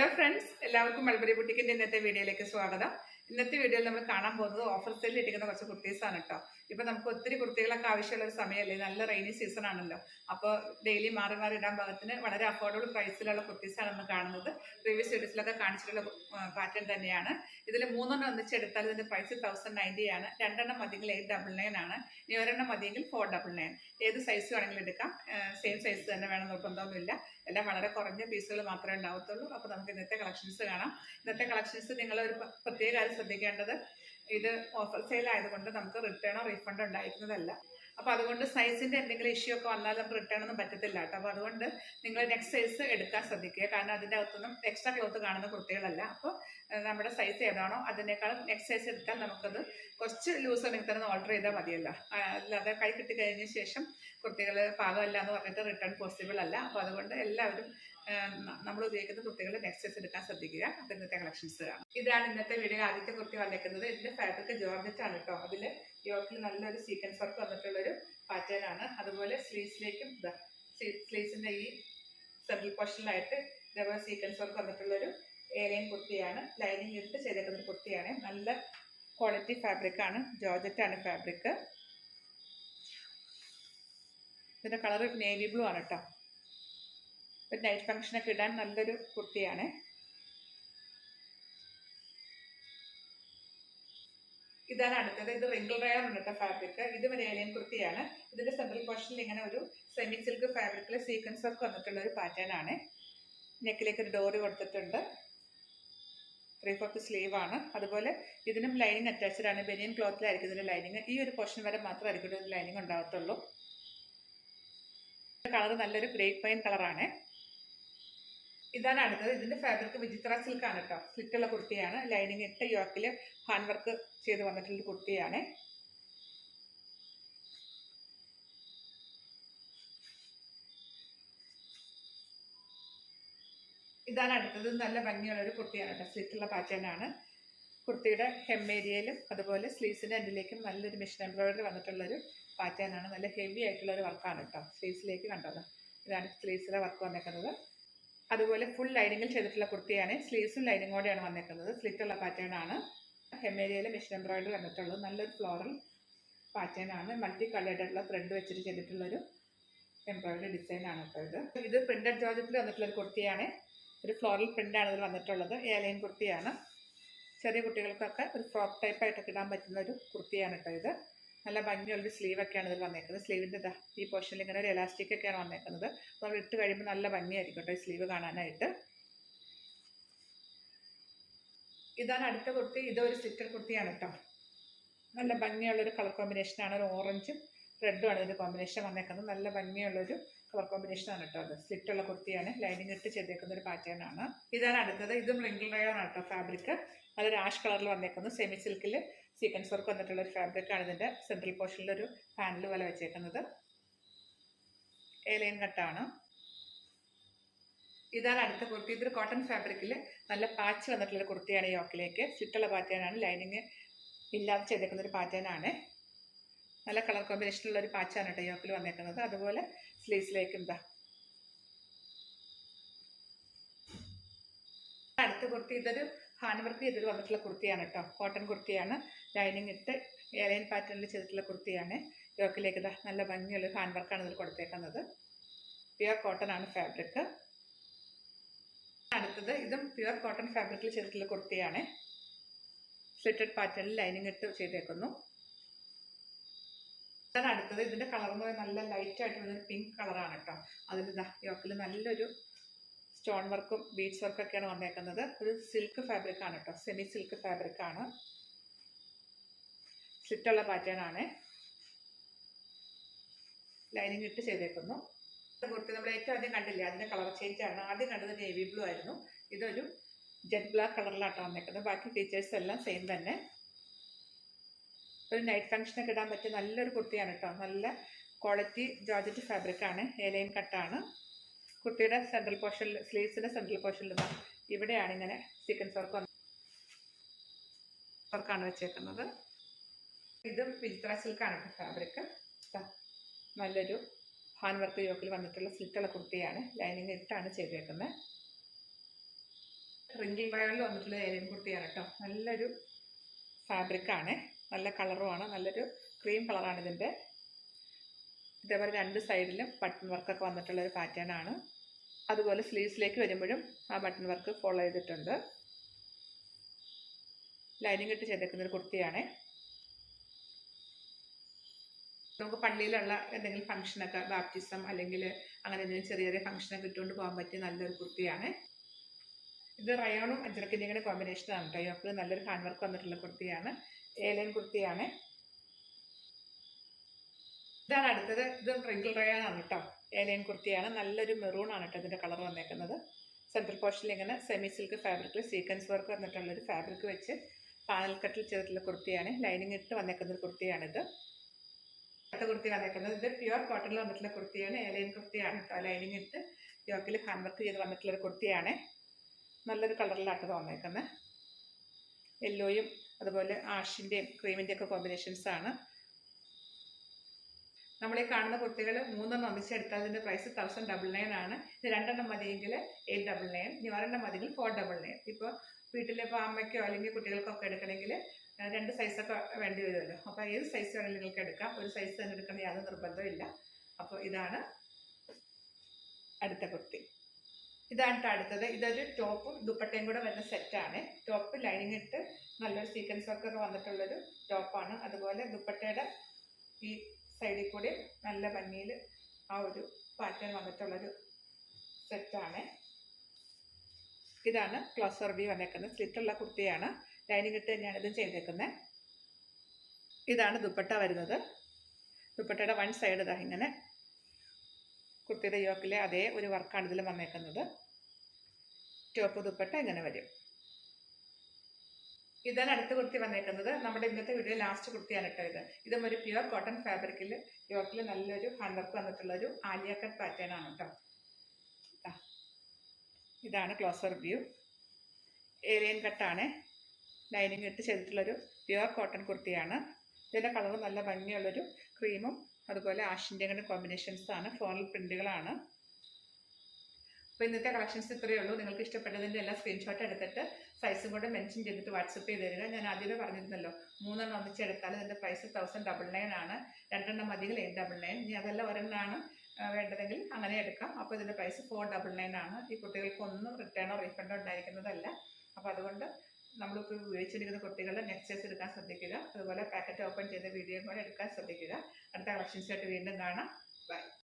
Hello friends, എല്ലാവർക്കും mulberry ബുട്ടിക്കിന്റെ ഇന്നത്തെ വീഡിയോയിലേക്ക് സ്വാഗതം. ഇന്നത്തെ വീഡിയോയിൽ നമ്മൾ കാണാൻ പോകുന്നത് ഓഫർ സെയിൽ ഇട്ടിരിക്കുന്ന കുറച്ച് കുർത്തീസാണ് കേട്ടോ. ഇപ്പൊ നമുക്ക് ഒത്തിരി കുർത്തികളൊക്കെ ആവശ്യമുള്ള ഒരു സമയമല്ലേ, നല്ല റെയിനി സീസൺ ആണല്ലോ. അപ്പോൾ ഡെയിലി മാറി മാറി ഇടാൻ പാകത്തിന് വളരെ അഫോർഡബിൾ പ്രൈസിലുള്ള കുർത്തീസാണ് നമ്മൾ കാണുന്നത്. പ്രീവിയസ് വീഡിയോസിലൊക്കെ കാണിച്ചിട്ടുള്ള പാറ്റേൺ തന്നെയാണ്. ഇതിൽ 3 ഒന്നിച്ചെടുത്താൽ ഇതിന്റെ പ്രൈസ് 1090 ആണ്. 2 മതിയെങ്കിൽ 899 ആണ്. ഇനി ഒരെണ്ണം മതിയെങ്കിൽ 499. ഏത് സൈസ് വേണമെങ്കിലും എടുക്കാം. സെയിം സൈസ് തന്നെ വേണം നിർബന്ധമൊന്നുമില്ല. എല്ലാം വളരെ കുറഞ്ഞ പീസുകൾ മാത്രമേ ഉണ്ടാവത്തുള്ളൂ. അപ്പോൾ നമുക്ക് ഇന്നത്തെ കളക്ഷൻസ് കാണാം. ഇന്നത്തെ കളക്ഷൻസ് നിങ്ങൾ ഒരു പ്രത്യേക കാര്യം ശ്രദ്ധിക്കേണ്ടത്, ഇത് ഓഫർ സെയിൽ ആയതുകൊണ്ട് നമുക്ക് റിട്ടേണോ റീഫണ്ടോ ഉണ്ടായിരിക്കുന്നതല്ല. അപ്പോൾ അതുകൊണ്ട് സൈസിന്റെ എന്തെങ്കിലും ഇഷ്യൂ ഒക്കെ വന്നാൽ നമുക്ക് റിട്ടേൺ ഒന്നും പറ്റത്തില്ല കേട്ടോ. അപ്പോൾ അതുകൊണ്ട് നിങ്ങൾ നെക്സ്റ്റ് സൈസ് എടുക്കാൻ ശ്രദ്ധിക്കുക. കാരണം അതിൻ്റെ അകത്തൊന്നും എക്സ്ട്രാ ക്ലോത്ത് കാണുന്ന കുർത്തികളല്ല. അപ്പോൾ നമ്മുടെ സൈസ് ഏതാണോ അതിനേക്കാളും നെക്സ്റ്റ് സൈസ് എടുത്താൽ നമുക്കത് കുറച്ച് ലൂസ് ഉണ്ടെങ്കിൽ തന്നെ ഓർഡർ ചെയ്താൽ മതിയല്ലോ. അല്ലാതെ കൈ കിട്ടി കഴിഞ്ഞ ശേഷം കുർത്തികൾ പാകമല്ല എന്ന് പറഞ്ഞിട്ട് റിട്ടേൺ പോസിബിൾ അല്ല. അപ്പോൾ അതുകൊണ്ട് എല്ലാവരും നമ്മൾ ഉപയോഗിക്കുന്ന കുർത്തികൾ നെക്സ്റ്റ് സൈസ് എടുക്കാൻ ശ്രദ്ധിക്കുക. അപ്പോൾ ഇന്നത്തെ കളക്ഷൻസ് കാണാം. ഇതാണ് ഇന്നത്തെ വീഡിയോ ആദ്യത്തെ കുർത്തി വന്നേക്കുന്നത്. ഇതിന്റെ ഫാബ്രിക് ജോർജറ്റ് ആണ് കേട്ടോ. അതിൽ യോക്കിൽ നല്ലൊരു സീക്വൻസ് വർക്ക് വന്നിട്ടുള്ളൊരു പാറ്റേൺ ആണ്. അതുപോലെ സ്ലീവ്സിലേക്കും സ്ലീവ്സിന്റെ ഈ സെൻട്രൽ പോർഷനിലായിട്ട് ഇതേപോലെ സീക്വൻസ് വർക്ക് വന്നിട്ടുള്ളൊരു ഏലൈൻ കുർത്തിയാണ്. ലൈനിങ് ഇട്ട് ചെയ്തേക്കുന്ന ഒരു കുർത്തിയാണ്. നല്ല ക്വാളിറ്റി ഫാബ്രിക് ആണ്. ജോർജറ്റ് ആണ് ഫാബ്രിക്. ഇതിന്റെ കളർ നേവി ബ്ലൂ ആണ് കേട്ടോ. നൈറ്റ് ഫംഗ്ഷനൊക്കെ ഇടാൻ നല്ലൊരു കുർത്തിയാണ്. ഇതാണ് അടുത്തത്. ഇത് റിങ്കിൾ റയർ ഉണ്ട് കേട്ടോ ഫാബ്രിക്. ഇത് ഒരു ഏലിയൻ കുർത്തിയാണ്. ഇതിന്റെ സെൻട്രൽ പോർഷനിൽ ഇങ്ങനെ ഒരു സെമി സിൽക്ക് ഫാബ്രിക്കിൽ സീക്വൻസ് വർക്ക് വന്നിട്ടുള്ള ഒരു പാറ്റേൺ ആണ്. നെക്കിലേക്ക് ഒരു ഡോറ് കൊടുത്തിട്ടുണ്ട്. 3/4 സ്ലീവ് ആണ്. അതുപോലെ ഇതിനും ലൈനിങ് അറ്റാച്ച്ഡ് ആണ്. ബനിയൻ ക്ലോത്തിലായിരിക്കും ഇതിന്റെ ലൈനിങ്. ഈ ഒരു പോർഷൻ വരെ മാത്രമായിരിക്കും ഇതിന് ലൈനിങ് ഉണ്ടാകത്തുള്ളൂ. കളർ നല്ലൊരു ഗ്രേപ്പ് പൈൻ കളറാണ്. ഇതാണ് അടുത്തത്. ഇതിന്റെ ഫാബ്രിക് വിചിത്ര സിൽക്ക് ആണ് കേട്ടോ. സ്ലിറ്റുള്ള കുർത്തിയാണ്. ലൈനിങ് ഇട്ട് യോക്കില് ഹാൻഡ് വർക്ക് ചെയ്ത് വന്നിട്ടുള്ള കുർത്തിയാണ്. ഇതാണ് അടുത്തത്. നല്ല ഭംഗിയുള്ള ഒരു കുർത്തിയാണ് കേട്ടോ. സ്ലിറ്റുള്ള പാറ്റേൺ ആണ്. കുർത്തിയുടെ ഹെം ഏരിയയിലും അതുപോലെ സ്ലീവ്സിന്റെ എൻഡിലേക്കും നല്ലൊരു മിഷൻ എംബ്രോയിഡറി വന്നിട്ടുള്ളൊരു പാറ്റേൺ ആണ്. നല്ല ഹെവി ആയിട്ടുള്ള ഒരു വർക്കാണ് കേട്ടോ. സ്ലീവ്സിലേക്ക് കണ്ടത്. ഇതാണ് സ്ലീവ്സിലെ വർക്ക് വന്നേക്കുന്നത്. അതുപോലെ ഫുൾ ലൈനിങ്ങിൽ ചെയ്തിട്ടുള്ള കുർത്തിയാണ്. സ്ലീവ്സും ലൈനിങ്ങോടെയാണ് വന്നേക്കുന്നത്. സ്ലിറ്റുള്ള പാറ്റേൺ ആണ്. ഹെം ഏരിയയിൽ മിഷൻ എംബ്രോയിഡറി വന്നിട്ടുള്ളത്. നല്ലൊരു ഫ്ലോറൽ പാറ്റേൺ ആണ്. മൾട്ടി കളേർഡായിട്ടുള്ള ത്രെഡ് വെച്ചിട്ട് ചെയ്തിട്ടുള്ളൊരു എംബ്രോയിഡറി ഡിസൈൻ ആണ് കേട്ടോ. ഇത് പ്രിന്റഡ് ജോർജറ്റിൽ വന്നിട്ടുള്ള ഒരു കുർത്തിയാണ്. ഒരു ഫ്ലോറൽ പ്രിന്റ് ആണ് ഇതിൽ വന്നിട്ടുള്ളത്. ഏലൈൻ കുർത്തിയാണ്. ചെറിയ കുട്ടികൾക്കൊക്കെ ഒരു ഫ്രോക്ക് ടൈപ്പ് ആയിട്ടൊക്കെ ഇടാൻ പറ്റുന്ന ഒരു കുർത്തിയാണ് കേട്ടോ ഇത്. നല്ല ഭംഗിയുള്ളൊരു സ്ലീവൊക്കെയാണ് ഇതിൽ വന്നേക്കുന്നത്. സ്ലീവിൻ്റെ ഈ പോർഷനിൽ ഇങ്ങനെ ഒരു എലാസ്റ്റിക് ഒക്കെയാണ് വന്നേക്കുന്നത്. നമ്മൾ ഇട്ട് കഴിയുമ്പോൾ നല്ല ഭംഗിയായിരിക്കും കേട്ടോ ഈ സ്ലീവ് കാണാനായിട്ട്. ഇതാണ് അടുത്ത കുർത്തി. ഇതൊരു സ്ലിറ്റർ കുർത്തിയാണ് കേട്ടോ. നല്ല ഭംഗിയുള്ളൊരു കളർ കോമ്പിനേഷനാണ്. ഒരു ഓറഞ്ചും റെഡും ആണ് ഇതിൻ്റെ കോമ്പിനേഷൻ വന്നേക്കുന്നത്. നല്ല ഭംഗിയുള്ളൊരു കളർ കോമ്പിനേഷനാണ് കേട്ടോ. അത് സ്ലിറ്റുള്ള കുർത്തിയാണ്. ലൈനിങ് ഇട്ട് ചെയ്തേക്കുന്ന ഒരു പാറ്റേൺ ആണ്. ഇതാണ് അടുത്തത്. ഇതും റിങ്കിൾ റയർ ആണ് കേട്ടോ ഫാബ്രിക്. നല്ലൊരു ആഷ് കളറിൽ വന്നേക്കുന്നു. സെമി സിൽക്കിൽ സീക്വൻസ് വർക്ക് വന്നിട്ടുള്ള ഒരു ഫാബ്രിക് ആണ്. ഇതിൻ്റെ സെൻട്രൽ പോർഷനിലൊരു പാനൽ പോലെ വെച്ചേക്കുന്നത്. ഏലൈൻ കട്ടാണ്. ഇതാണ് അടുത്ത കുർത്തി. ഇതൊരു കോട്ടൺ ഫാബ്രിക്കിൽ നല്ല പാച്ച് വന്നിട്ടുള്ളൊരു കുർത്തിയാണ്. യോക്കിലേക്ക് സ്ലിറ്റുള്ള പാറ്റേൺ ആണ്. ലൈനിങ് ഇല്ലാതെ ചെയ്തേക്കുന്ന ഒരു പാറ്റേൺ ആണ്. നല്ല കളർ കോമ്പിനേഷനുള്ള ഒരു പാച്ചാണ് കേട്ടോ യോക്കിൽ വന്നേക്കുന്നത്. അതുപോലെ സ്ലീവ്സിലേക്കും ഇതാ. അടുത്ത കുർത്തി ഇതൊരു ഹാൻഡ് വർക്ക് ചെയ്തിട്ട് വന്നിട്ടുള്ള കുർത്തിയാണ് കേട്ടോ. കോട്ടൺ കുർത്തിയാണ്. ലൈനിങ് ഇട്ട് ഏലൈൻ പാറ്റേണിൽ ചെയ്തിട്ടുള്ള കുർത്തിയാണ്. യോക്കിലേക്ക് ഇതാ നല്ല ഭംഗിയുള്ള ഹാൻഡ് വർക്കാണ് ഇതിൽ കൊടുത്തേക്കുന്നത്. പ്യുവർ കോട്ടൺ ആണ് ഫാബ്രിക്. അടുത്തത് ഇതും പ്യുവർ കോട്ടൺ ഫാബ്രിക്കിൽ ചെയ്തിട്ടുള്ള കുർത്തിയാണ്. സ്ലിറ്റഡ് പാറ്റേണിൽ ലൈനിങ് ഇട്ട് ചെയ്തേക്കുന്നു. ഇതാണ് അടുത്തത്. ഇതിന്റെ കളർ എന്ന് പറയുന്നത് നല്ല ലൈറ്റ് ആയിട്ടുള്ള പിങ്ക് കളറാണ് കേട്ടോ. അതിലിതാ യോക്കിൽ നല്ലൊരു സ്റ്റോൺ വർക്കും ബീഡ്സ് വർക്കും ഒക്കെയാണ് വന്നേക്കുന്നത്. ഒരു സിൽക്ക് ഫാബ്രിക് ആണ് കേട്ടോ. സെമി സിൽക്ക് ഫാബ്രിക് ആണ്. സ്ലിറ്റുള്ള പാറ്റേൺ ആണ്. ലൈനിങ് ഇട്ട് ചെയ്തേക്കുന്നു. കുർത്തി നമ്മൾ ഏറ്റവും ആദ്യം കണ്ടില്ലേ, അതിന്റെ കളർ ചേഞ്ച് ആണ്. ആദ്യം കണ്ടത് നേവി ബ്ലൂ ആയിരുന്നു. ഇതൊരു ജെറ്റ് ബ്ലാക്ക് കളറിലാട്ടോ വന്നേക്കുന്നത്. ബാക്കി ഫീച്ചേഴ്സ് എല്ലാം സെയിം തന്നെ. ഒരു നൈറ്റ് ഫംഗ്ഷനൊക്കെ ഇടാൻ പറ്റിയ നല്ലൊരു കുർത്തിയാണ് കേട്ടോ. നല്ല ക്വാളിറ്റി ജോർജറ്റ് ഫാബ്രിക് ആണ്. ഏലൈൻ കട്ടാണ്. കുർത്തിയുടെ സെൻട്രൽ പോർഷനിൽ സ്ലീവ്സിന്റെ സെൻട്രൽ പോർഷനിൽ ഇവിടെയാണ് ഇങ്ങനെ സീക്വൻസ് വർക്കാണ് വെച്ചേക്കുന്നത്. ഇതും വിചിത്ര സിൽക്കാണ് കേട്ടോ ഫാബ്രിക്. നല്ലൊരു ഹാൻഡ് വർക്ക് യോക്കിൽ വന്നിട്ടുള്ള സ്ലിറ്റുള്ള കുർത്തിയാണ്. ലൈനിങ് ഇട്ടാണ് ചെയ്തേക്കുന്നത്. റിങ്കിൾ റയോണിൽ വന്നിട്ടുള്ള ഏലിയൻ കുർത്തിയാണ് കേട്ടോ. നല്ലൊരു ഫാബ്രിക്കാണ്, നല്ല കളറുമാണ്, നല്ലൊരു ക്രീം കളറാണ് ഇതിൻ്റെ. ഇതേപോലെ രണ്ട് സൈഡിലും ബട്ടൺ വർക്കൊക്കെ വന്നിട്ടുള്ളൊരു പാറ്റേൺ ആണ്. അതുപോലെ സ്ലീവ്സിലേക്ക് വരുമ്പോഴും ആ ബട്ടൺ വർക്ക് ഫോളോ ചെയ്തിട്ടുണ്ട്. ലൈനിങ് ഇട്ട് ചെയ്തേക്കുന്നൊരു കുർത്തിയാണ്. നമുക്ക് പള്ളിയിലുള്ള എന്തെങ്കിലും ഫംഗ്ഷനൊക്കെ, ബാപ്റ്റിസം അല്ലെങ്കിൽ അങ്ങനെ എന്തെങ്കിലും ചെറിയ ചെറിയ ഫംഗ്ഷനൊക്കെ ഇട്ടുകൊണ്ട് പോകാൻ പറ്റിയ നല്ലൊരു കുർത്തിയാണ്. ഇത് റയോണും അജ്രക്കിൻ്റെയും കൂടെ കോമ്പിനേഷനാണ് കേട്ടോ. അപ്പോൾ നല്ലൊരു ഹാൻഡ് വർക്ക് വന്നിട്ടുള്ള കുർത്തിയാണ്, ഏലൻ കുർത്തിയാണ്. ഇതാണ് അടുത്തത്. ഇത് റിങ്കിൾ റയോൺ ആണ് കേട്ടോ, ഏലൻ കുർത്തിയാണ്. നല്ലൊരു മെറൂൺ ആണ് കേട്ടോ ഇതിൻ്റെ കളർ വന്നേക്കുന്നത്. സെൻട്രൽ പോർഷനിൽ ഇങ്ങനെ സെമി സിൽക്ക് ഫാബ്രിക്കിൽ സീക്വൻസ് വർക്ക് വന്നിട്ടുള്ളൊരു ഫാബ്രിക് വെച്ച് പാനൽ കട്ടിൽ ചെയ്തിട്ടുള്ള കുർത്തിയാണ്. ലൈനിങ് ഇട്ട് വന്നേക്കുന്നൊരു കുർത്തിയാണിത്. അടുത്ത കുർത്തി വന്നേക്കുന്നത് ഇത് പ്യുവർ കോട്ടണിൽ വന്നിട്ടുള്ള കുർത്തിയാണ്, ഏലൻ കുർത്തിയാണ് കേട്ടോ. ലൈനിങ് ഇട്ട് യോക്കിൽ ഹാൻഡ് വർക്ക് ചെയ്ത് വന്നിട്ടുള്ളൊരു കുർത്തിയാണ്. നല്ലൊരു കളറിലാട്ടത് വന്നേക്കുന്നത്. യെല്ലോയും അതുപോലെ ആഷിൻ്റെയും ക്രീമിൻ്റെയും ഒക്കെ കോമ്പിനേഷൻസാണ്. നമ്മളീ കാണുന്ന കുർത്തികൾ 3 ഒന്നിച്ചെടുത്താൽ ഇതിൻ്റെ പ്രൈസ് 1099 ആണ്. ഇത് 2 മതിയെങ്കിൽ 899, ഇനി 1 മതിയെങ്കിൽ 499. ഇപ്പോൾ വീട്ടിലിപ്പോൾ അമ്മയ്ക്കോ അല്ലെങ്കിൽ കുട്ടികൾക്കൊക്കെ എടുക്കണമെങ്കിൽ 2 സൈസൊക്കെ വേണ്ടി വരുമല്ലോ. അപ്പോൾ ഏത് സൈസ് വേണമെങ്കിലും നിങ്ങൾക്ക് എടുക്കാം. ഒരു സൈസ് തന്നെ എടുക്കണം യാതൊരു നിർബന്ധമില്ല. അപ്പോൾ ഇതാണ് അടുത്ത കുർത്തി. ഇതാണ് അടുത്തത്. ഇതൊരു ടോപ്പും ദുപ്പട്ടയും കൂടെ വരുന്ന സെറ്റാണ്. ടോപ്പ് ലൈനിങ് ഇട്ട് നല്ലൊരു സീക്വൻസ് വർക്കൊക്കെ വന്നിട്ടുള്ളൊരു ടോപ്പാണ്. അതുപോലെ ദുപ്പട്ടയുടെ ഈ സൈഡിൽ കൂടി നല്ല ഭംഗിയിൽ ആ ഒരു പാറ്റേൺ വന്നിട്ടുള്ളൊരു സെറ്റാണ്. ഇതാണ് ക്ലോസർ വ്യൂ വന്നേക്കുന്നത്. സ്ലിറ്റുള്ള കുർത്തിയാണ്. ലൈനിങ് ഇട്ട് തന്നെയാണ് ഇതും ചെയ്തേക്കുന്നത്. ഇതാണ് ദുപ്പട്ട വരുന്നത്. ദുപ്പട്ടയുടെ വൺ സൈഡ് ഇതാ ഇങ്ങനെ കുർത്തിയുടെ യോക്കിലെ അതേ ഒരു വർക്കാണ് ഇതിൽ വന്നേക്കുന്നത്. ടോപ്പ് ദുപ്പട്ട ഇങ്ങനെ വരും. ഇതാണ് അടുത്ത കുർത്തി വന്നേക്കുന്നത്. നമ്മുടെ ഇന്നത്തെ വീഡിയോ ലാസ്റ്റ് കുർത്തിയാണ് കേട്ടോ. ഇതും ഒരു പ്യുവർ കോട്ടൺ ഫാബ്രിക്കിൽ യോക്കിൽ നല്ലൊരു ഹാൻഡ് വർക്ക് വന്നിട്ടുള്ളൊരു ആലിയ കട്ട് പാറ്റേൺ ആണ് കേട്ടോ. ഇതാണ് ക്ലോസർ വ്യൂ. ഏലിയൻ കട്ടാണ്. ലൈനിങ് ഇട്ട് ചെയ്തിട്ടുള്ളൊരു പ്യുവർ കോട്ടൺ കുർത്തിയാണ്. ഇതിൻ്റെ കളർ നല്ല ഭംഗിയുള്ളൊരു ക്രീമും അതുപോലെ ആഷിൻ്റെ കൂടെ കോമ്പിനേഷൻസാണ്. ഫ്ലോറൽ പ്രിൻറ്റുകളാണ്. അപ്പോൾ ഇന്നത്തെ കളക്ഷൻസ് ഇത്രയേ ഉള്ളൂ. നിങ്ങൾക്ക് ഇഷ്ടപ്പെട്ടതിൻ്റെ എല്ലാം സ്ക്രീൻഷോട്ട് എടുത്തിട്ട് സൈസും കൂടെ മെൻഷൻ ചെയ്തിട്ട് വാട്സപ്പ് ചെയ്ത് തരിക. ഞാൻ ആദ്യമേ പറഞ്ഞിരുന്നല്ലോ 3 ഒന്നിച്ചെടുത്താൽ ഇതിൻ്റെ പ്രൈസ് 1099 ആണ്. 2 മതിയെങ്കിൽ 899. ഇനി അതല്ല ഒരെണ്ണമാണ് വേണ്ടതെങ്കിൽ അങ്ങനെ എടുക്കാം. അപ്പോൾ ഇതിൻ്റെ പ്രൈസ് 499 ആണ്. ഈ കുട്ടികൾക്കൊന്നും റിട്ടേണോ റീഫണ്ടോ ഉണ്ടായിരിക്കുന്നതല്ല. അപ്പോൾ അതുകൊണ്ട് നമ്മളിപ്പോൾ ഉപയോഗിച്ചിരിക്കുന്ന കുട്ടികളുടെ നെക്സ്റ്റ് സൈസ് എടുക്കാൻ ശ്രദ്ധിക്കുക. അതുപോലെ പാക്കറ്റ് ഓപ്പൺ ചെയ്ത വീഡിയോ കൂടെ എടുക്കാൻ ശ്രദ്ധിക്കുക. അടുത്ത കളക്ഷൻസായിട്ട് വീണ്ടും കാണാം. ബൈ.